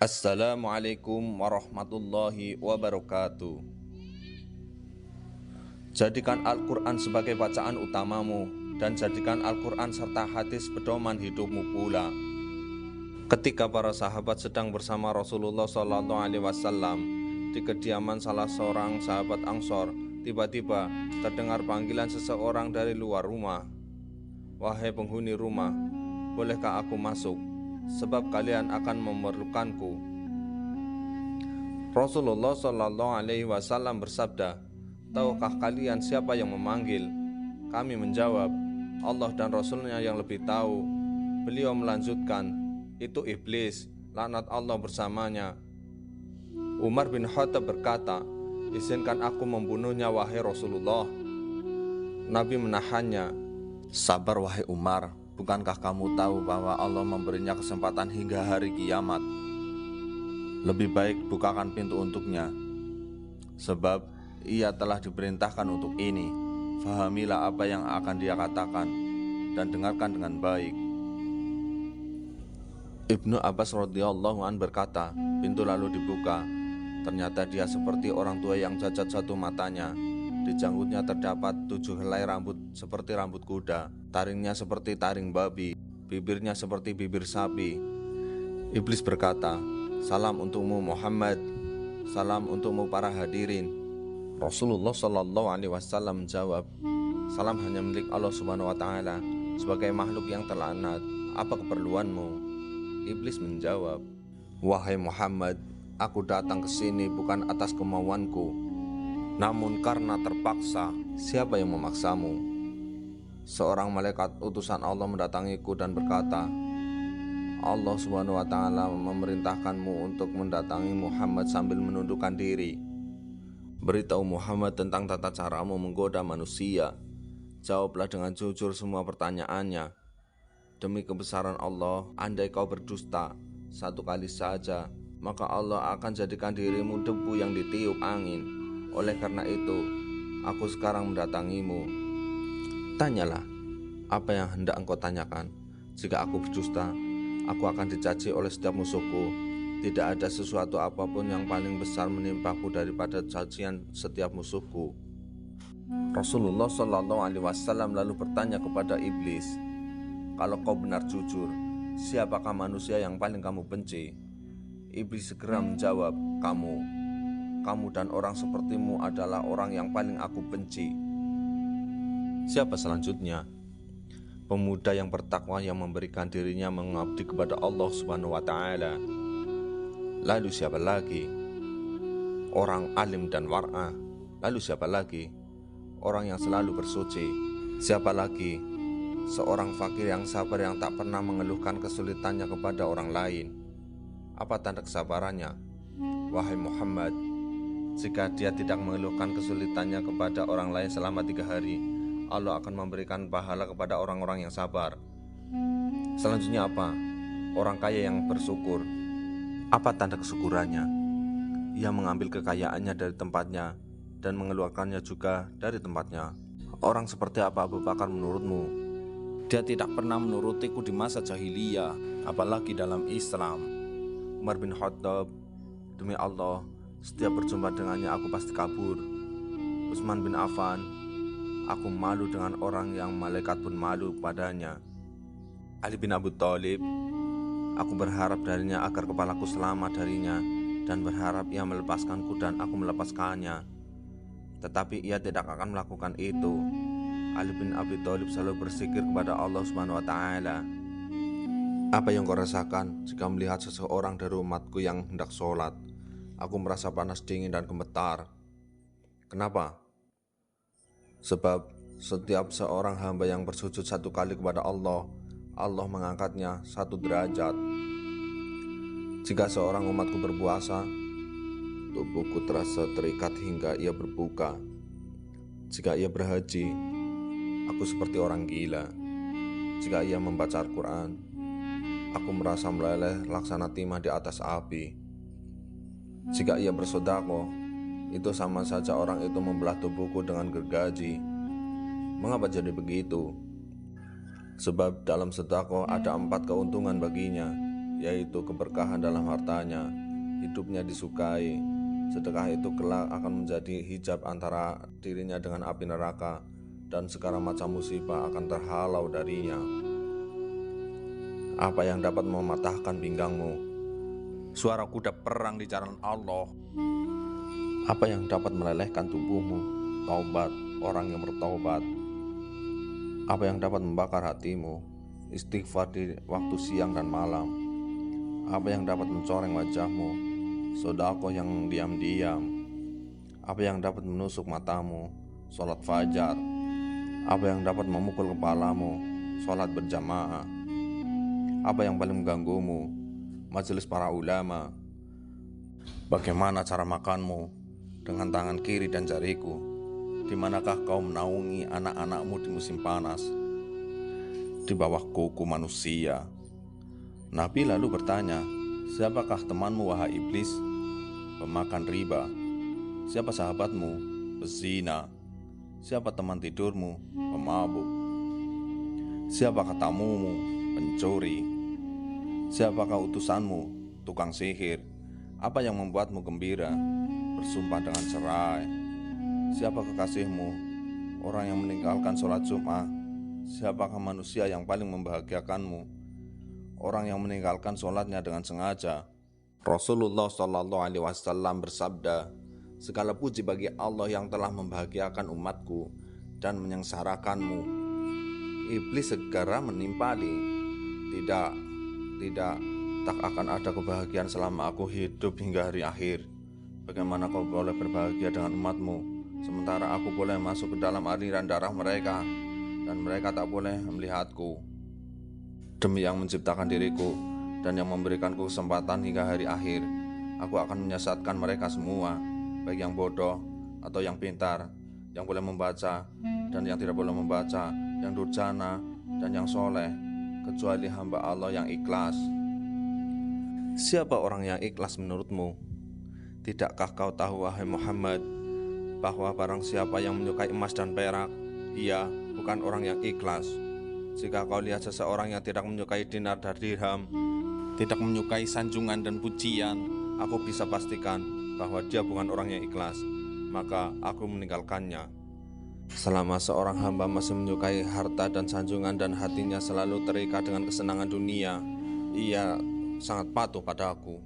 Assalamualaikum warahmatullahi wabarakatuh. Jadikan Al-Quran sebagai bacaan utamamu, dan jadikan Al-Quran serta hadis pedoman hidupmu pula. Ketika para sahabat sedang bersama Rasulullah SAW di kediaman salah seorang sahabat Ansor, tiba-tiba terdengar panggilan seseorang dari luar rumah. "Wahai penghuni rumah, bolehkah aku masuk? Sebab kalian akan memerlukanku." Rasulullah SAW bersabda, "Tahukah kalian siapa yang memanggil?" Kami menjawab, "Allah dan Rasulnya yang lebih tahu." Beliau melanjutkan, "Itu iblis, laknat Allah bersamanya." Umar bin Khattab berkata, "Izinkan aku membunuhnya wahai Rasulullah." Nabi menahannya. "Sabar wahai Umar, bukankah kamu tahu bahwa Allah memberinya kesempatan hingga hari kiamat? Lebih baik bukakan pintu untuknya, sebab ia telah diperintahkan untuk ini. Fahamilah apa yang akan dia katakan dan dengarkan dengan baik." Ibnu Abbas radhiyallahu an berkata, pintu lalu dibuka. Ternyata dia seperti orang tua yang cacat satu matanya. Di janggutnya terdapat 7 helai rambut seperti rambut kuda, taringnya seperti taring babi, bibirnya seperti bibir sapi. Iblis berkata, "Salam untukmu Muhammad, salam untukmu para hadirin." Rasulullah SAW menjawab, "Salam hanya milik Allah Subhanahu wa Ta'ala. Sebagai makhluk yang terlaknat, apa keperluanmu?" Iblis menjawab, "Wahai Muhammad, aku datang ke sini bukan atas kemauanku, namun karena terpaksa." "Siapa yang memaksamu?" "Seorang malaikat utusan Allah mendatangiku dan berkata, Allah Subhanahu wa Ta'ala memerintahkanmu untuk mendatangi Muhammad sambil menundukkan diri. Beritahu Muhammad tentang tata caramu menggoda manusia. Jawablah dengan jujur semua pertanyaannya. Demi kebesaran Allah, andai kau berdusta satu kali saja, maka Allah akan jadikan dirimu debu yang ditiup angin. Oleh karena itu, aku sekarang mendatangimu. Tanyalah apa yang hendak engkau tanyakan. Jika aku berdusta, aku akan dicaci oleh setiap musuhku. Tidak ada sesuatu apapun yang paling besar menimpaku daripada cacian setiap musuhku." Rasulullah SAW lalu bertanya kepada iblis, "Kalau kau benar jujur, siapakah manusia yang paling kamu benci?" Iblis segera menjawab, "Kamu. Kamu dan orang sepertimu adalah orang yang paling aku benci." Siapa selanjutnya? Pemuda yang bertakwa yang memberikan dirinya mengabdi kepada Allah Subhanahu wa Ta'ala. Lalu siapa lagi? Orang alim dan war'a. Lalu siapa lagi? Orang yang selalu bersuci. Siapa lagi? Seorang fakir yang sabar yang tak pernah mengeluhkan kesulitannya kepada orang lain. Apa tanda kesabarannya? Wahai Muhammad, jika dia tidak mengeluhkan kesulitannya kepada orang lain selama 3 hari, Allah akan memberikan pahala kepada orang-orang yang sabar. Selanjutnya apa? Orang kaya yang bersyukur. Apa tanda kesyukurannya? Ia mengambil kekayaannya dari tempatnya dan mengeluarkannya juga dari tempatnya. Orang seperti apa Abu Bakar menurutmu? Dia tidak pernah menurutiku di masa jahiliyah, apalagi dalam Islam. Umar bin Khattab, demi Allah, setiap berjumpa dengannya aku pasti kabur. Utsman bin Affan, aku malu dengan orang yang malaikat pun malu padanya. Ali bin Abi Thalib, aku berharap darinya agar kepalaku selamat darinya dan berharap ia melepaskanku dan aku melepaskannya. Tetapi ia tidak akan melakukan itu. Ali bin Abi Thalib selalu berzikir kepada Allah Subhanahu wa Ta'ala. Apa yang kau rasakan jika melihat seseorang dari umatku yang hendak sholat? Aku merasa panas dingin dan gemetar. Kenapa? Sebab setiap seorang hamba yang bersujud 1 kali kepada Allah, Allah mengangkatnya 1 derajat. Jika seorang umatku berpuasa, tubuhku terasa terikat hingga ia berbuka. Jika ia berhaji, aku seperti orang gila. Jika ia membaca Al-Quran, aku merasa meleleh laksana timah di atas api. Jika ia bersedekah, itu sama saja orang itu membelah tubuhku dengan gergaji. Mengapa jadi begitu? Sebab dalam sedekah ada 4 keuntungan baginya. yaitu keberkahan dalam hartanya, hidupnya disukai. Sedekah itu kelak akan menjadi hijab antara dirinya dengan api neraka, dan segala macam musibah akan terhalau darinya. Apa yang dapat mematahkan pinggangmu? Suara kuda perang di jalan Allah. Apa yang dapat melelehkan tubuhmu? Taubat orang yang bertaubat. Apa yang dapat membakar hatimu? Istighfar di waktu siang dan malam. Apa yang dapat mencoreng wajahmu? Sedekah yang diam-diam. Apa yang dapat menusuk matamu? Salat fajar. Apa yang dapat memukul kepalamu? Salat berjamaah. Apa yang paling mengganggumu? Majelis para ulama. Bagaimana cara makanmu? Dengan tangan kiri dan jariku. Di manakah kau menaungi anak-anakmu di musim panas? Di bawah kuku manusia. Nabi lalu bertanya, siapakah temanmu wahai iblis? Pemakan riba. Siapa sahabatmu? Pezina. Siapa teman tidurmu? Pemabuk. Siapakah tamumu? Pencuri. Siapakah utusanmu? Tukang sihir. Apa yang membuatmu gembira? Bersumpah dengan cerai. Siapa kekasihmu? Orang yang meninggalkan sholat Jumat. Siapakah manusia yang paling membahagiakanmu? Orang yang meninggalkan sholatnya dengan sengaja. Rasulullah SAW bersabda, segala puji bagi Allah yang telah membahagiakan umatku dan menyengsarakanmu. Iblis segera menimpali. Tidak, tak akan ada kebahagiaan selama aku hidup hingga hari akhir. Bagaimana kau boleh berbahagia dengan umatmu, sementara aku boleh masuk ke dalam aliran darah mereka, dan mereka tak boleh melihatku. Demi yang menciptakan diriku dan yang memberikanku kesempatan hingga hari akhir, aku akan menyesatkan mereka semua, baik yang bodoh atau yang pintar, yang boleh membaca dan yang tidak boleh membaca, yang durjana dan yang soleh, kecuali hamba Allah yang ikhlas. Siapa orang yang ikhlas menurutmu? Tidakkah kau tahu wahai Muhammad, bahwa barang siapa yang menyukai emas dan perak, ia bukan orang yang ikhlas. Jika kau lihat seseorang yang tidak menyukai dinar dan dirham, tidak menyukai sanjungan dan pujian, aku bisa pastikan bahwa dia bukan orang yang ikhlas, maka aku meninggalkannya. Selama seorang hamba masih menyukai harta dan sanjungan dan hatinya selalu terikat dengan kesenangan dunia, ia sangat patuh padaku.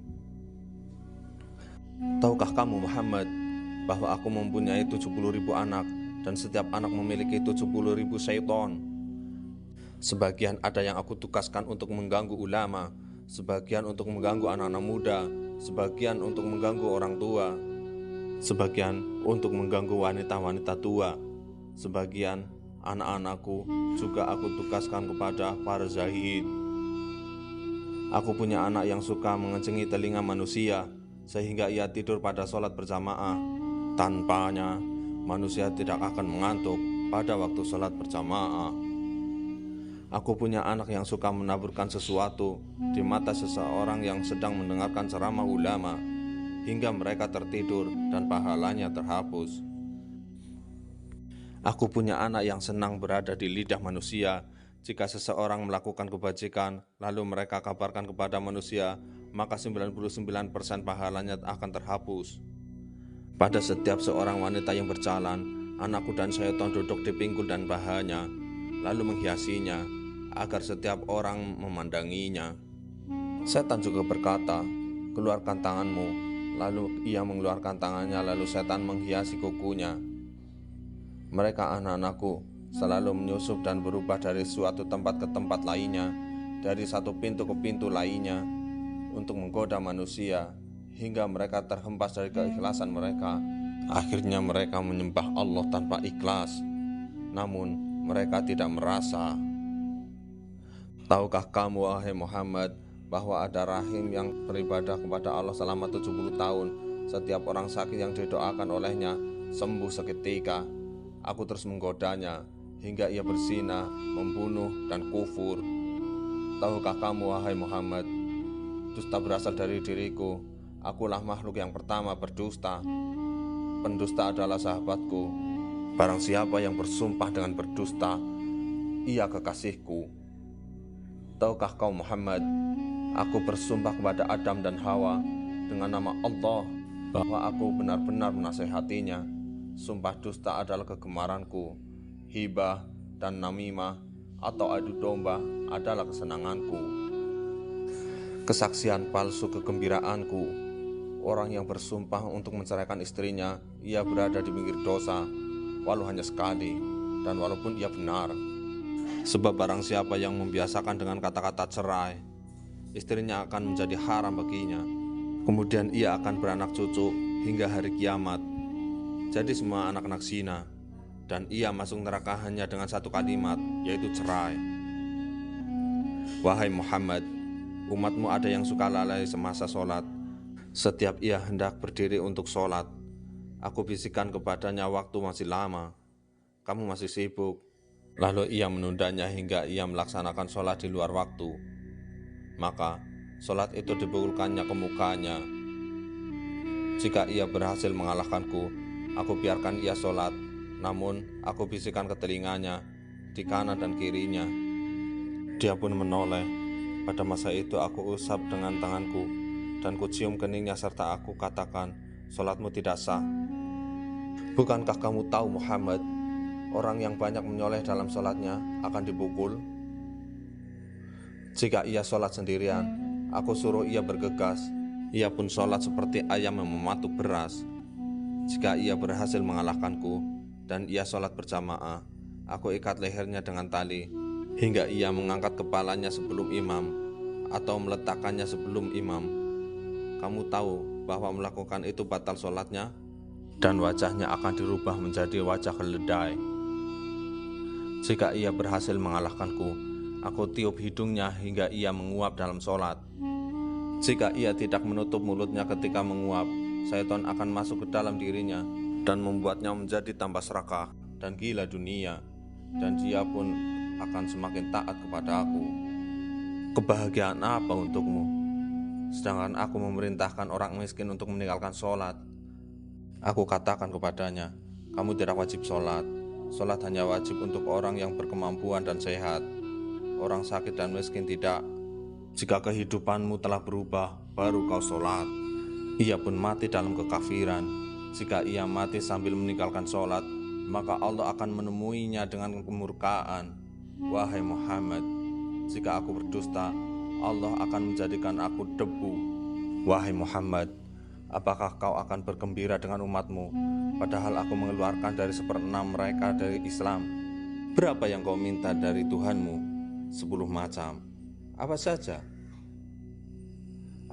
Tahukah kamu Muhammad, bahwa aku mempunyai 70.000 anak, dan setiap anak memiliki 70.000 syaitan. Sebagian ada yang aku tugaskan untuk mengganggu ulama, sebagian untuk mengganggu anak-anak muda, sebagian untuk mengganggu orang tua, sebagian untuk mengganggu wanita-wanita tua, sebagian anak-anakku juga aku tugaskan kepada para zahid. Aku punya anak yang suka mengencengi telinga manusia, sehingga ia tidur pada sholat berjamaah. Tanpanya, manusia tidak akan mengantuk pada waktu sholat berjamaah. Aku punya anak yang suka menaburkan sesuatu di mata seseorang yang sedang mendengarkan ceramah ulama, hingga mereka tertidur dan pahalanya terhapus. Aku punya anak yang senang berada di lidah manusia. Jika seseorang melakukan kebajikan, lalu mereka kabarkan kepada manusia, maka 99% pahalanya akan terhapus. Pada setiap seorang wanita yang berjalan, anakku dan syaitan duduk di pinggul dan pahanya, lalu menghiasinya, agar setiap orang memandanginya. Setan juga berkata, keluarkan tanganmu. Lalu ia mengeluarkan tangannya, lalu setan menghiasi kukunya. Mereka anak-anakku selalu menyusup dan berubah dari suatu tempat ke tempat lainnya, dari satu pintu ke pintu lainnya, untuk menggoda manusia, hingga mereka terhempas dari keikhlasan mereka. Akhirnya mereka menyembah Allah tanpa ikhlas, namun mereka tidak merasa. Tahukah kamu wahai Muhammad, bahwa ada rahim yang beribadah kepada Allah selama 70 tahun. Setiap orang sakit yang didoakan olehnya sembuh seketika. Aku terus menggodanya hingga ia berzina, membunuh, dan kufur. Tahukah kamu wahai Muhammad, dusta berasal dari diriku. Akulah makhluk yang pertama berdusta. Pendusta adalah sahabatku. Barang siapa yang bersumpah dengan berdusta, ia kekasihku. Tahukah kau Muhammad, Aku bersumpah kepada Adam dan Hawa dengan nama Allah bahwa aku benar-benar menasehatinya. Sumpah dusta adalah kegemaranku, hibah dan namimah atau adu domba adalah kesenanganku. Kesaksian palsu kegembiraanku. Orang yang bersumpah untuk menceraikan istrinya, ia berada di pinggir dosa, walau hanya sekali, dan walaupun ia benar. Sebab barang siapa yang membiasakan dengan kata-kata cerai, istrinya akan menjadi haram baginya. Kemudian ia akan beranak cucu hingga hari kiamat. Jadi semua anak-anak zina, dan ia masuk neraka hanya dengan satu kalimat, yaitu cerai. Wahai Muhammad, umatmu ada yang suka lalai semasa sholat. Setiap ia hendak berdiri untuk sholat, aku bisikan kepadanya waktu masih lama, kamu masih sibuk. Lalu ia menundanya hingga ia melaksanakan sholat di luar waktu. Maka sholat itu dipukulkannya ke mukanya. Jika ia berhasil mengalahkanku, aku biarkan ia sholat, namun aku bisikan ke telinganya, di kanan dan kirinya. Dia pun menoleh. Pada masa itu aku usap dengan tanganku, dan kucium keningnya serta aku katakan, sholatmu tidak sah. Bukankah kamu tahu Muhammad, orang yang banyak menyoleh dalam sholatnya akan dipukul? Jika ia sholat sendirian, aku suruh ia bergegas. Ia pun sholat seperti ayam yang mematuk beras. Jika ia berhasil mengalahkanku dan ia sholat berjamaah, aku ikat lehernya dengan tali hingga ia mengangkat kepalanya sebelum imam atau meletakkannya sebelum imam. Kamu tahu bahwa melakukan itu batal sholatnya, dan wajahnya akan dirubah menjadi wajah keledai. Jika ia berhasil mengalahkanku, aku tiup hidungnya hingga ia menguap dalam sholat. Jika ia tidak menutup mulutnya ketika menguap, syaitan akan masuk ke dalam dirinya dan membuatnya menjadi tambah serakah dan gila dunia, dan dia pun akan semakin taat kepada aku. Kebahagiaan apa untukmu? Sedangkan aku memerintahkan orang miskin untuk meninggalkan sholat. Aku katakan kepadanya, kamu tidak wajib sholat. Sholat hanya wajib untuk orang yang berkemampuan dan sehat. Orang sakit dan miskin tidak. Jika kehidupanmu telah berubah, baru kau sholat. Ia pun mati dalam kekafiran. Jika ia mati sambil meninggalkan sholat, maka Allah akan menemuinya dengan kemurkaan. Wahai Muhammad, jika aku berdusta, Allah akan menjadikan aku debu. Wahai Muhammad, apakah kau akan bergembira dengan umatmu, padahal aku mengeluarkan dari 1/6 mereka dari Islam? Berapa yang kau minta dari Tuhanmu? 10 macam. Apa saja?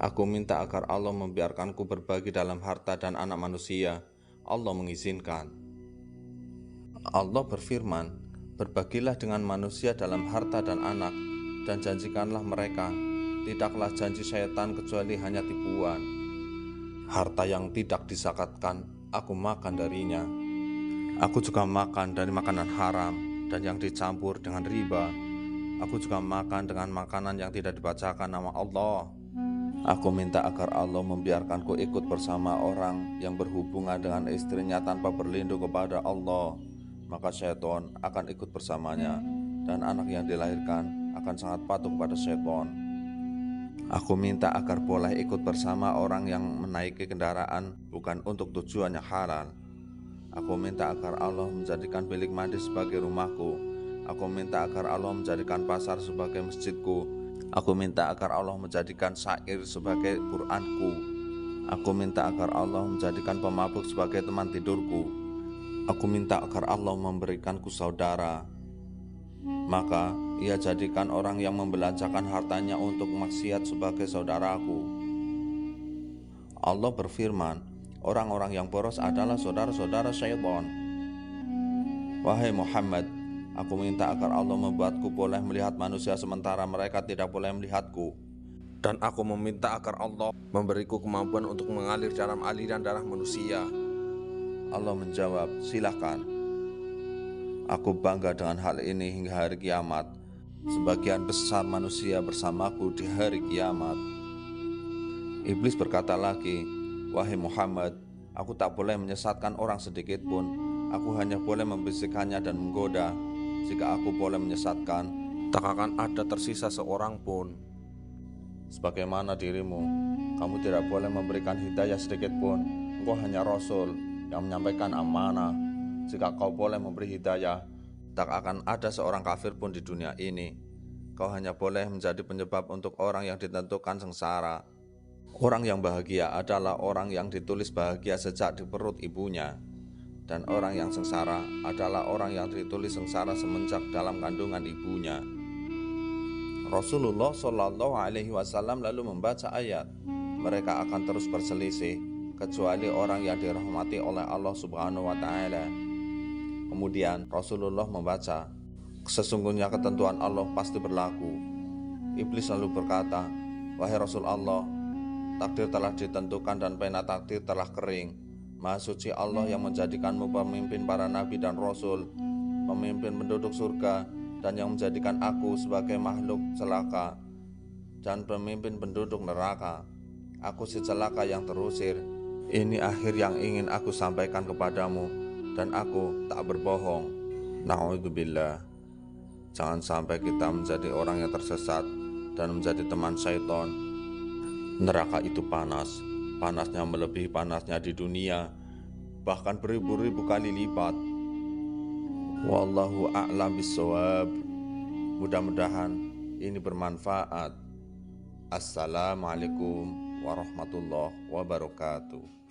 Aku minta agar Allah membiarkanku berbagi dalam harta dan anak manusia. Allah mengizinkan. Allah berfirman, berbagilah dengan manusia dalam harta dan anak, dan janjikanlah mereka, tidaklah janji syaitan kecuali hanya tipuan. Harta yang tidak disakatkan, aku makan darinya. Aku juga makan dari makanan haram dan yang dicampur dengan riba. Aku juga makan dengan makanan yang tidak dibacakan nama Allah. Aku minta agar Allah membiarkanku ikut bersama orang yang berhubungan dengan istrinya tanpa berlindung kepada Allah, maka syaitan akan ikut bersamanya, dan anak yang dilahirkan akan sangat patuh kepada syaitan. Aku minta agar boleh ikut bersama orang yang menaiki kendaraan bukan untuk tujuan yang halal. Aku minta agar Allah menjadikan bilik mandi sebagai rumahku. Aku minta agar Allah menjadikan pasar sebagai masjidku. Aku minta agar Allah menjadikan syair sebagai Qur'anku. Aku minta agar Allah menjadikan pemabuk sebagai teman tidurku. Aku minta agar Allah memberikanku saudara. Maka ia jadikan orang yang membelanjakan hartanya untuk maksiat sebagai saudaraku. Allah berfirman, orang-orang yang boros adalah saudara-saudara syaitan. Wahai Muhammad, aku minta agar Allah membuatku boleh melihat manusia sementara mereka tidak boleh melihatku. Dan aku meminta agar Allah memberiku kemampuan untuk mengalir dalam aliran darah manusia. Allah menjawab, silakan. Aku bangga dengan hal ini hingga hari kiamat. Sebagian besar manusia bersamaku di hari kiamat. Iblis berkata lagi, wahai Muhammad, aku tak boleh menyesatkan orang sedikit pun. Aku hanya boleh membisikkannya dan menggoda. Jika aku boleh menyesatkan, tak akan ada tersisa seorang pun. sebagaimana dirimu. Kamu tidak boleh memberikan hidayah sedikit pun. Engkau hanya Rasul yang menyampaikan amanah. Jika kau boleh memberi hidayah, tak akan ada seorang kafir pun di dunia ini. Kau hanya boleh menjadi penyebab untuk orang yang ditentukan sengsara. Orang yang bahagia adalah orang yang ditulis bahagia sejak di perut ibunya. Dan orang yang sengsara adalah orang yang ditulis sengsara semenjak dalam kandungan ibunya. Rasulullah Shallallahu Alaihi Wasallam lalu membaca ayat, mereka akan terus berselisih kecuali orang yang dirahmati oleh Allah Subhanahu Wa Taala. Kemudian Rasulullah membaca, sesungguhnya ketentuan Allah pasti berlaku. Iblis lalu berkata, wahai Rasul Allah, takdir telah ditentukan dan pena takdir telah kering. Maha suci Allah yang menjadikanmu pemimpin para nabi dan rasul, pemimpin penduduk surga, dan yang menjadikan aku sebagai makhluk celaka dan pemimpin penduduk neraka. Aku si celaka yang terusir. Ini akhir yang ingin aku sampaikan kepadamu, dan aku tak berbohong. Na'udzubillah. Jangan sampai kita menjadi orang yang tersesat dan menjadi teman syaitan. Neraka itu panas, panasnya melebihi panasnya di dunia, bahkan beribu-ribu kali lipat. Wallahu a'lam bishawab. Mudah-mudahan ini bermanfaat. Assalamualaikum warahmatullahi wabarakatuh.